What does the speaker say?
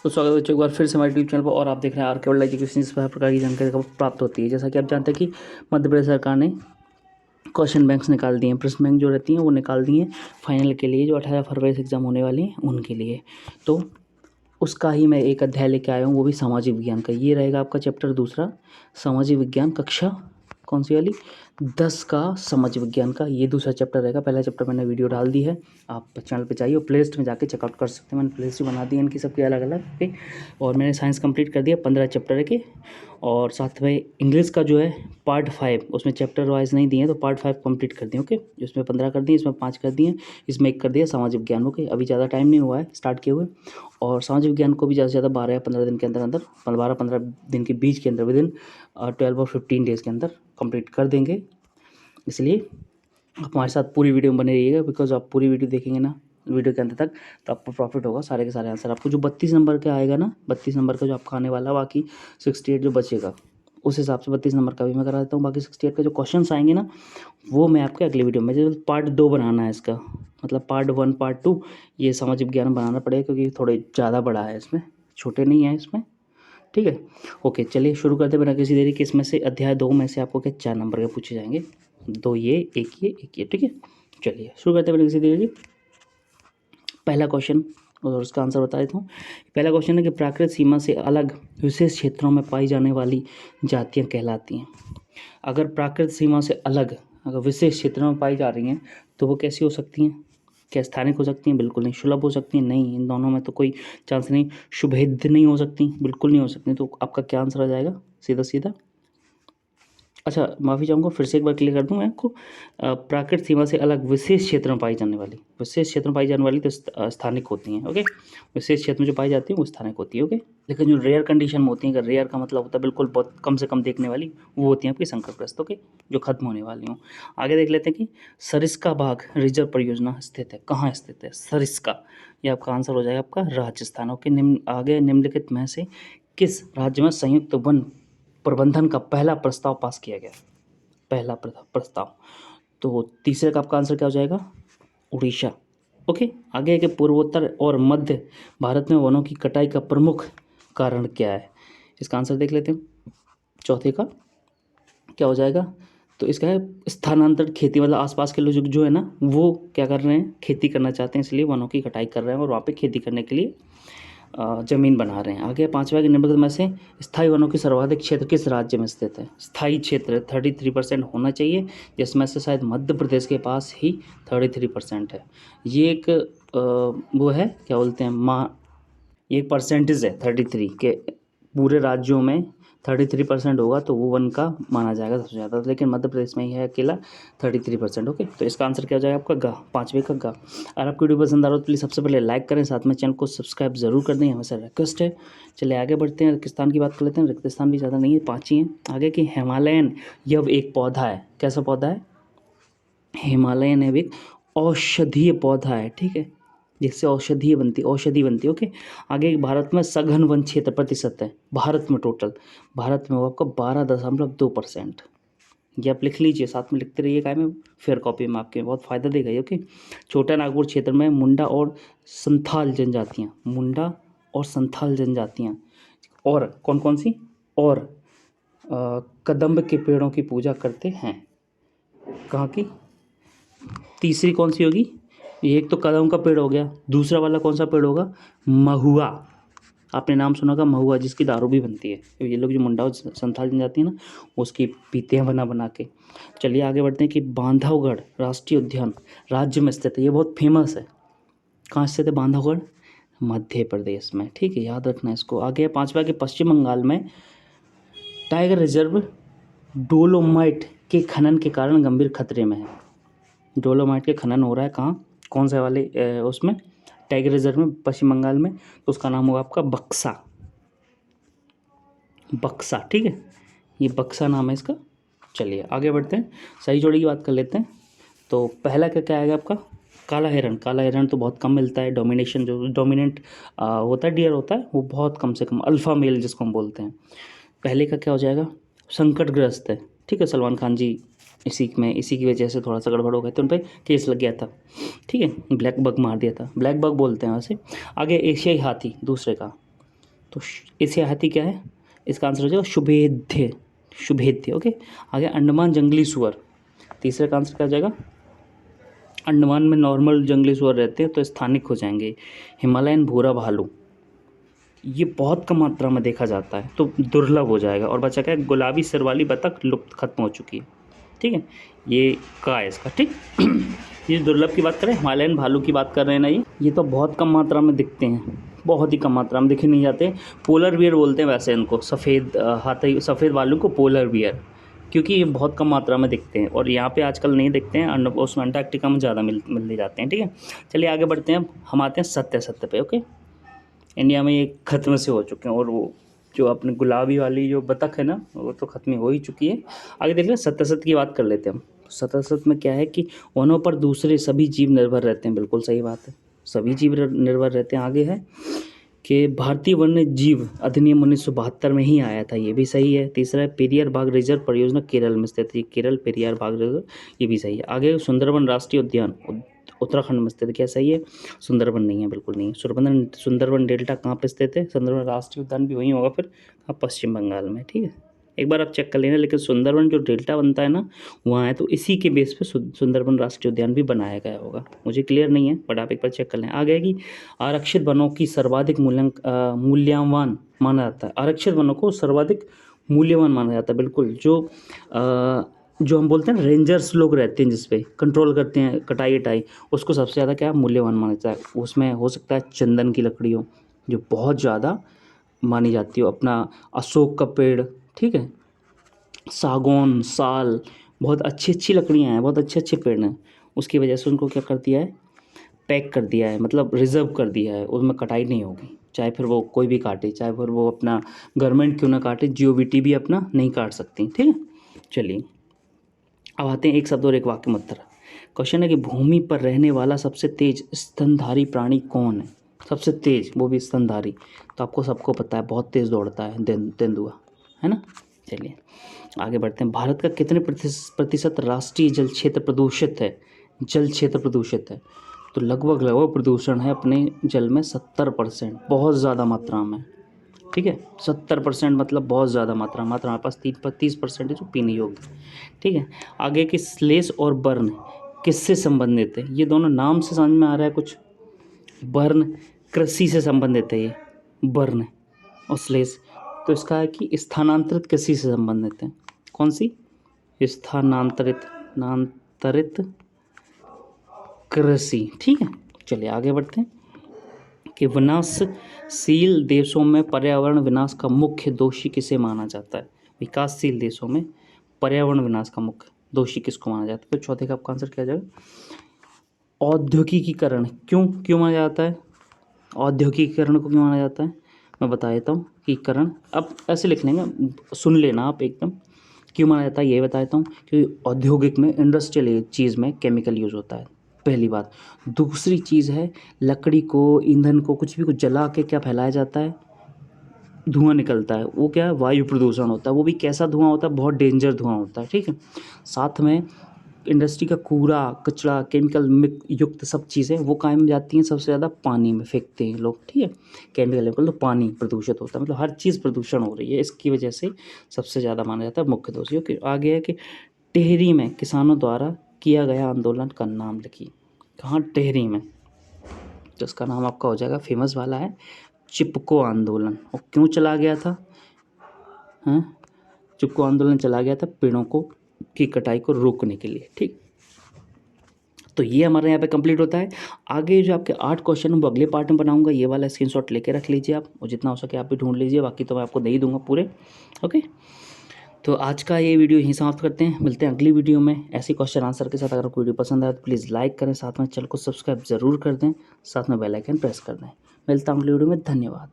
तो स्वागत है बच्चों एक बार फिर से हमारे यूट्यूब चैनल पर। और आप देख रहे हैं आर के वर्ल्ड एजुकेशन। इस प्रकार की जानकारी आपको प्राप्त होती है। जैसा कि आप जानते हैं कि मध्य प्रदेश सरकार ने क्वेश्चन बैंक्स निकाल दिए हैं, प्रश्न बैंक जो रहती हैं वो निकाल दिए हैं फाइनल के लिए, जो 18 फरवरी से एग्जाम होने वाले हैं उनके लिए। तो उसका ही मैं एक अध्याय लेके आया हूँ, वो भी सामाजिक विज्ञान का। ये रहेगा आपका चैप्टर दूसरा, सामाजिक विज्ञान, कक्षा कौन सी वाली, 10 का सामाजिक विज्ञान का ये दूसरा चैप्टर रहेगा। पहला चैप्टर मैंने वीडियो डाल दी है, आप चैनल पे जाइए और प्ले लिस्ट में जाके चेकआउट कर सकते हैं। मैंने प्ले लिस्ट बना दी है इनकी सबके अलग अलग पे। और मैंने साइंस कंप्लीट कर दिया 15 चैप्टर के। और साथ में इंग्लिश का जो है पार्ट 5, उसमें चैप्टर वाइज नहीं दिए हैं तो पार्ट 5 कंप्लीट कर दिए। ओके, इसमें 15 कर दिए, इसमें 5 कर दिए, इसमें 1 कर दिया सामाजिक विज्ञान। ओके, अभी ज़्यादा टाइम नहीं हुआ है स्टार्ट किए हुए। और सामाजिक विज्ञान को भी ज़्यादा से ज़्यादा 12 या 15 दिन के अंदर अंदर, 12-15 दिन के बीच के अंदर, विद इन 12 और 15 डेज़ के अंदर कंप्लीट कर देंगे। इसलिए आप हमारे साथ पूरी वीडियो में बने रहिएगा, बिकॉज आप पूरी वीडियो देखेंगे ना वीडियो के अंत तक तो आपको प्रॉफिट होगा। सारे के सारे आंसर आपको जो 32 नंबर का आएगा ना, 32 नंबर का जो आपका आने वाला, बाकी 68 जो बचेगा उस हिसाब से 32 नंबर का भी मैं करा देता हूँ। बाकी 68 का जो क्वेश्चन आएंगे ना वो मैं आपके अगले वीडियो में, जैसे पार्ट 2 बनाना है इसका, मतलब पार्ट 1 पार्ट 2 ये सामाजिक विज्ञान बनाना पड़ेगा, क्योंकि थोड़े ज़्यादा बड़ा है, इसमें छोटे नहीं है इसमें। ठीक है, ओके, चलिए शुरू करते बिना किसी देरी के। इसमें से अध्याय 2 में से आपको क्या 4 नंबर के पूछे जाएंगे, 2 ये, एक ये, एक ये। ठीक है, चलिए शुरू करते बिना किसी देरी के। पहला क्वेश्चन और उसका आंसर बता देता हूँ। पहला क्वेश्चन है कि प्राकृतिक सीमा से अलग विशेष क्षेत्रों में पाई जाने वाली जातियाँ कहलाती हैं। अगर प्राकृतिक सीमा से अलग अगर विशेष क्षेत्रों में पाई जा रही हैं तो वो कैसी हो सकती हैं? क्या स्थानिक हो सकती हैं? बिल्कुल नहीं। सुलभ हो सकती हैं? नहीं, इन दोनों में तो कोई चांस नहीं। शुभेद्य नहीं हो सकती? बिल्कुल नहीं हो सकती। तो आपका क्या आंसर आ जाएगा सीधा सीधा? अच्छा, माफ़ी चाहूँगा, फिर से एक बार क्लियर कर दूँ मैं आपको। प्राकृतिक सीमा से अलग विशेष क्षेत्र में पाई जाने वाली, विशेष क्षेत्र में पाई जाने वाली तो स्थानिक होती हैं। ओके, विशेष क्षेत्र में जो पाई जाती हैं वो स्थानिक होती है। ओके, लेकिन जो रेयर कंडीशन में होती हैं, अगर रेयर का मतलब होता है बिल्कुल बहुत कम से कम देखने वाली, वो होती हैं आपकी संकटग्रस्त। ओके, जो खत्म होने वाली हों। आगे देख लेते हैं कि सरिस्का बाग रिजर्व परियोजना स्थित है, कहाँ स्थित है सरिस्का? ये आपका आंसर हो जाएगा आपका राजस्थान। ओके, आगे निम्नलिखित में से किस राज्य में संयुक्त वन प्रबंधन का पहला प्रस्ताव पास किया गया? पहला प्रस्ताव। तो तीसरे का आपका आंसर क्या हो जाएगा? उड़ीसा। ओके, आगे है कि पूर्वोत्तर और मध्य भारत में वनों की कटाई का प्रमुख कारण क्या है? इसका आंसर देख लेते हैं। चौथे का क्या हो जाएगा? तो इसका है स्थानांतरित खेती, मतलब आसपास के लोग जो है ना वो क्या कर रहे हैं, खेती करना चाहते हैं, इसलिए वनों की कटाई कर रहे हैं और वहाँ पे खेती करने के लिए जमीन बना रहे हैं। आगे पांचवा के निम्नलिखित में से स्थायी वनों की सर्वाधिक क्षेत्र किस राज्य में स्थित है? स्थायी क्षेत्र 33% होना चाहिए, जिसमें से शायद मध्य प्रदेश के पास ही 33% है। ये एक वो है, क्या बोलते हैं, ये परसेंटेज है 33 के, पूरे राज्यों में 33% होगा तो वो वन का माना जाएगा सबसे ज़्यादा, लेकिन मध्य प्रदेश में ही है अकेला 33%। ओके, तो इसका आंसर क्या हो जाएगा आपका? गा, पाँचवें का गा। अगर आपको वीडियो पसंद आ रहा हो तो प्लीज़ सबसे पहले लाइक करें, साथ में चैनल को सब्सक्राइब जरूर कर दें, हमेशा रिक्वेस्ट है। चलिए आगे बढ़ते हैं, रेगिस्तान की बात कर लेते हैं। रेगिस्तान भी ज़्यादा नहीं है, 5 ही हैं। आगे की हिमालयन यव एक पौधा है, कैसा पौधा है? हिमालयन है एक औषधीय पौधा है, ठीक है, जिससे औषधि बनती है। ओके, आगे भारत में सघन वन क्षेत्र प्रतिशत है, भारत में टोटल, भारत में वो आपका 12.2%। ये आप लिख लीजिए, साथ में लिखते रहिए, काय में फेयर कॉपी में आपके बहुत फ़ायदा देगा ये। ओके, छोटा नागपुर क्षेत्र में मुंडा और संथाल जनजातियाँ, मुंडा और संथाल जनजातियाँ, और कौन कौन सी, और कदम्ब के पेड़ों की पूजा करते हैं। कहाँ की? तीसरी कौन सी होगी? ये एक तो कदम का पेड़ हो गया, दूसरा वाला कौन सा पेड़ होगा? महुआ। आपने नाम सुना होगा महुआ, जिसकी दारू भी बनती है। ये लोग जो मुंडा और संथाल जाती है ना, उसकी पीते हैं बना बना के। चलिए आगे बढ़ते हैं कि बांधवगढ़ राष्ट्रीय उद्यान राज्य में स्थित है, ये बहुत फेमस है। कहाँ स्थित है बांधवगढ़? मध्य प्रदेश में, ठीक है, याद रखना इसको। आगे पाँचवा के पश्चिम बंगाल में टाइगर रिजर्व डोलोमाइट के खनन के कारण गंभीर खतरे में है। डोलोमाइट के खनन हो रहा है कहाँ, कौन से वाले उसमें, टाइगर रिजर्व में, पश्चिम बंगाल में। तो उसका नाम होगा आपका बक्सा, बक्सा, ठीक है, ये बक्सा नाम है इसका। चलिए आगे बढ़ते हैं, सही जोड़ी की बात कर लेते हैं। तो पहला क्या क्या आएगा आपका? काला हिरण। काला हिरण तो बहुत कम मिलता है, डोमिनेशन जो डोमिनेंट होता है डियर होता है वो बहुत कम से कम, अल्फ़ा मेल जिसको हम बोलते हैं। पहले का क्या हो जाएगा? संकटग्रस्त है, ठीक है, सलमान खान जी इसी की वजह से थोड़ा सा गड़बड़ हो गए थे, उन पर केस लग गया था, ठीक है, ब्लैक बग मार दिया था, ब्लैक बग बोलते हैं वैसे। आगे एशियाई हाथी, दूसरे का तो इसे हाथी क्या है, इसका आंसर हो जाएगा शुभेद्य, शुभेद्य। ओके, आगे अंडमान जंगली सुअर, तीसरे का आंसर क्या हो जाएगा, अंडमान में नॉर्मल जंगली सुअर रहते हैं तो स्थानिक हो जाएंगे। हिमालयन भूरा भालू, ये बहुत कम मात्रा में देखा जाता है तो दुर्लभ हो जाएगा। और बचा क्या है, गुलाबी सिर वाली बतख लुप्त खत्म हो चुकी है। ठीक है, ये का है इसका। ठीक ये दुर्लभ की बात करें, हिमालयन भालू की बात कर रहे हैं ना, ये तो बहुत कम मात्रा में दिखते हैं, बहुत ही कम मात्रा में दिखे नहीं जाते। पोलर बियर बोलते हैं वैसे इनको, सफ़ेद हाथी, सफ़ेद भालू को पोलर बियर, क्योंकि ये बहुत कम मात्रा में दिखते हैं और यहाँ पे आजकल नहीं दिखते हैं, उसमें अंटार्कटिका में ज़्यादा मिलने जाते हैं। ठीक है, चलिए आगे बढ़ते हैं, हम आते हैं सत्य पे। ओके, इंडिया में ये ख़त्म से हो चुके हैं, और वो जो अपने गुलाबी वाली जो बतख है ना, वो तो ख़त्म हो ही चुकी है। आगे देख लें, सत्य की बात कर लेते हैं हम। सत्य में क्या है कि वनों पर दूसरे सभी जीव निर्भर रहते हैं, बिल्कुल सही बात है, सभी जीव निर्भर रहते हैं। आगे है कि भारतीय वन्य जीव अधिनियम 1972 में ही आया था, ये भी सही है। तीसरा है पेरियार बाघ रिजर्व परियोजना केरल में स्थित है, केरल पेरियार बाघ रिजर्व, ये भी सही है। आगे सुंदरबन राष्ट्रीय उद्यान उत्तराखंड में स्थित, क्या सही है, सुंदरबन नहीं है, बिल्कुल नहीं है। सुंदरबन डेल्टा कहाँ पे स्थित है, सुंदरबन राष्ट्रीय उद्यान भी वहीं होगा फिर, पश्चिम बंगाल में। ठीक है, एक बार आप चेक कर लेना, लेकिन सुंदरबन जो डेल्टा बनता है ना वहाँ है, तो इसी के बेस पे सुंदरबन राष्ट्रीय उद्यान भी बनाया गया होगा, मुझे क्लियर नहीं है बट आप एक बार चेक कर लें। आगे कि आरक्षित वनों की सर्वाधिक मूल्यवान माना जाता है, आरक्षित वनों को सर्वाधिक मूल्यवान माना जाता है, बिल्कुल। जो हम बोलते हैं ना, रेंजर्स लोग रहते हैं जिसपे कंट्रोल करते हैं कटाई कटाई, उसको सबसे ज़्यादा क्या मूल्यवान माना जाता है। उसमें हो सकता है चंदन की लकड़ी हो, जो बहुत ज़्यादा मानी जाती हो, अपना अशोक का पेड़, ठीक है, सागौन, साल, बहुत अच्छी अच्छी लकड़ियाँ हैं, बहुत अच्छे अच्छे पेड़ हैं, उसकी वजह से उनको क्या कर दिया है, पैक कर दिया है, मतलब रिजर्व कर दिया है, उसमें कटाई नहीं होगी, चाहे फिर वो कोई भी काटे, चाहे फिर वो अपना गवर्नमेंट क्यों ना काटे, जीओवीटी भी अपना नहीं काट सकती। ठीक है, चलिए अब आते हैं एक शब्द और एक वाक्य में उत्तर। क्वेश्चन है कि भूमि पर रहने वाला सबसे तेज स्तनधारी प्राणी कौन है, सबसे तेज, वो भी स्तनधारी, तो आपको सबको पता है बहुत तेज़ दौड़ता है, तेंदुआ, है ना। चलिए आगे बढ़ते हैं, भारत का कितने प्रतिशत राष्ट्रीय जल क्षेत्र प्रदूषित है, जल क्षेत्र प्रदूषित है, तो लगभग प्रदूषण है अपने जल में 70%, बहुत ज़्यादा मात्रा में। ठीक है, 70% मतलब बहुत ज़्यादा मात्रा हमारे पास 30% है जो पीने योग्य। ठीक है, आगे की स्लेश और बर्न किससे संबंधित है, ये दोनों नाम से समझ में आ रहा है कुछ। बर्न कृषि से संबंधित है, ये बर्न और स्लेश, तो इसका है कि स्थानांतरित कृषि से संबंधित है। कौन सी, स्थानांतरित कृषि। ठीक है, चलिए आगे बढ़ते हैं कि विनाशशील देशों में पर्यावरण विनाश का मुख्य दोषी किसे माना जाता है, विकासशील देशों में पर्यावरण विनाश का मुख्य दोषी किसको माना जाता है, तो चौथे का आपका आंसर क्या जाएगा, औद्योगिकीकरण। क्यों माना जाता है, औद्योगिकीकरण को क्यों माना जाता है, मैं बता देता हूँ कि करण, अब ऐसे लिख लेंगे, सुन लेना आप एकदम, क्यों माना जाता है ये बता देता हूँ, क्योंकि औद्योगिक में, इंडस्ट्रियल चीज़ में केमिकल यूज़ होता है, पहली बात। दूसरी चीज़ है, लकड़ी को, ईंधन को, कुछ भी को जला के क्या फैलाया जाता है, धुआं निकलता है, वो क्या है, वायु प्रदूषण होता है, वो भी कैसा धुआं होता है, बहुत डेंजर धुआं होता है। ठीक है, साथ में इंडस्ट्री का कूड़ा कचरा केमिकल युक्त सब चीज़ें वो कायम जाती हैं, सबसे ज़्यादा पानी में फेंकते हैं लोग। ठीक है, केमिकल तो पानी प्रदूषित होता है, मतलब हर चीज़ प्रदूषण हो रही है, इसकी वजह से सबसे ज़्यादा माना जाता है मुख्य दोषी। ओके, आगे है कि टिहरी में किसानों द्वारा किया गया आंदोलन का नाम लिखिए। कहाँ, टिहरी में, तो इसका नाम आपका हो जाएगा, फेमस वाला है, चिपको आंदोलन। और क्यों चला गया था, हाँ, चिपको आंदोलन चला गया था पेड़ों की कटाई को रोकने के लिए। ठीक, तो ये हमारे यहाँ पे कंप्लीट होता है। आगे जो आपके 8 क्वेश्चन वो अगले पार्ट में बनाऊंगा, ये वाला स्क्रीनशॉट लेके रख लीजिए आप, और जितना हो सके आप भी ढूंढ लीजिए, बाकी तो मैं आपको दे ही दूंगा पूरे। ओके, तो आज का ये वीडियो यहीं समाप्त करते हैं, मिलते हैं अगली वीडियो में ऐसी क्वेश्चन आंसर के साथ। अगर आपको वीडियो पसंद आए तो प्लीज़ लाइक करें, साथ में चैनल को सब्सक्राइब जरूर कर दें, साथ में बेल आइकन प्रेस कर दें। मिलता हूँ अगली वीडियो में, धन्यवाद।